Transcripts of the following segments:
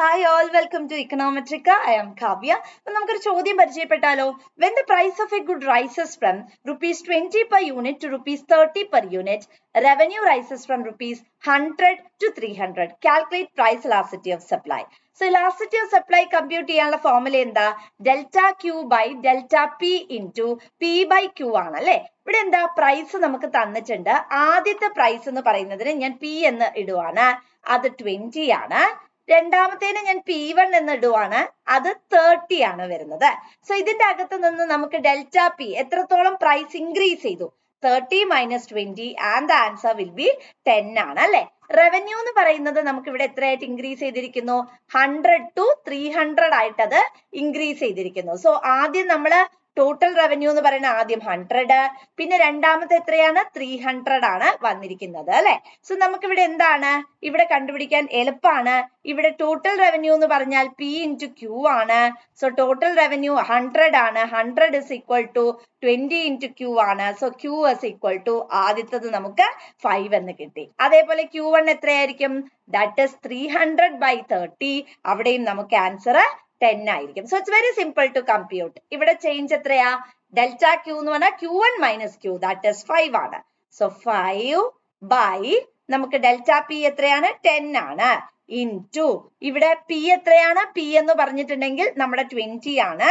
Hi all, welcome to Econometrica. I am Kavya. അപ്പോൾ നമുക്കൊരു ചോദ്യം പരിചയപ്പെട്ടാലോ? When the price of a good rises from rupees 20 per unit to rupees 30 per unit, revenue rises from rupees 100 to 300. Calculate price elasticity of supply. So elasticity of supply compute ചെയ്യാനുള്ള formula എന്താ? Delta Q by delta P into P by Q ആണ് അല്ലേ? ഇവിടെ എന്താ price നമുക്ക് തന്നിട്ടുണ്ട്. ആദ്യത്തെ price എന്ന് പറയുന്നതിന് ഞാൻ P എന്ന് ഇടുവാണ്. അത് 20 ആണ്. രണ്ടാമത്തേന് ഞാൻ P1 എന്ന് ഇടുവാണ്. അത് 30 ആണ് വരുന്നത്. സോ ഇതിന്റെ അകത്ത് നിന്ന് നമുക്ക് ഡെൽറ്റ പി എത്രത്തോളം പ്രൈസ് ഇൻക്രീസ് ചെയ്തു? 30 minus 20 and the answer will be 10 ആണ് അല്ലെ? റവന്യൂ എന്ന് പറയുന്നത് നമുക്ക് ഇവിടെ എത്രയായിട്ട് ഇൻക്രീസ് ചെയ്തിരിക്കുന്നു? 100 to 300 ആയിട്ട് അത് ഇൻക്രീസ് ചെയ്തിരിക്കുന്നു. സോ ആദ്യം നമ്മള് ടോട്ടൽ റവന്യൂ എന്ന് പറയുന്നത് ആദ്യം 100, പിന്നെ രണ്ടാമത്തെ എത്രയാണ്? 300 ആണ് വന്നിരിക്കുന്നത് അല്ലെ? സോ നമുക്ക് ഇവിടെ എന്താണ് ഇവിടെ കണ്ടുപിടിക്കാൻ എളുപ്പമാണ്. ഇവിടെ ടോട്ടൽ റവന്യൂ എന്ന് പറഞ്ഞാൽ P into Q ആണ്. സോ ടോട്ടൽ റവന്യൂ 100 ആണ്. 100 is equal to 20 into Q ആണ്. So Q is equal to ആദ്യത്തത് നമുക്ക് 5 എന്ന് കിട്ടി. അതേപോലെ Q1 എത്രയായിരിക്കും? That is 300 by 30. അവിടെയും നമുക്ക് ആൻസർ 10 ആയിരിക്കും. So it's very simple to compute. ഇവിടെ ചേഞ്ച് എത്രയാ? ഡെൽറ്റ Q എന്ന് പറഞ്ഞാൽ Q1 minus Q, that is 5 ആണ്. സോ 5 by നമുക്ക് ഡെൽറ്റ P എത്രയാണ്? 10 ആണ്. ഇൻറ്റു ഇവിടെ P എത്രയാണ്? P എന്ന് പറഞ്ഞിട്ടുണ്ടെങ്കിൽ നമ്മുടെ 20 ആണ്.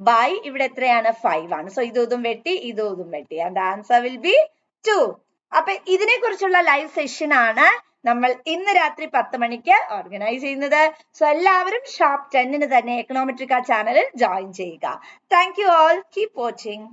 ബൈ ഇവിടെ എത്രയാണ്? 5 ആണ്. സോ ഇതും വെട്ടി ഇതും വെട്ടി. And answer will be 2. അപ്പൊ ഇതിനെ കുറിച്ചുള്ള ലൈവ് സെഷൻ ആണ് നമ്മൾ ഇന്ന് രാത്രി 10 മണിക്ക് ഓർഗനൈസ് ചെയ്യുന്നത്. സോ എല്ലാവരും ഷാർപ്പ് 10 തന്നെ എക്കണോമെട്രിക്ക ചാനലിൽ ജോയിൻ ചെയ്യുക. Thank you all. Keep watching.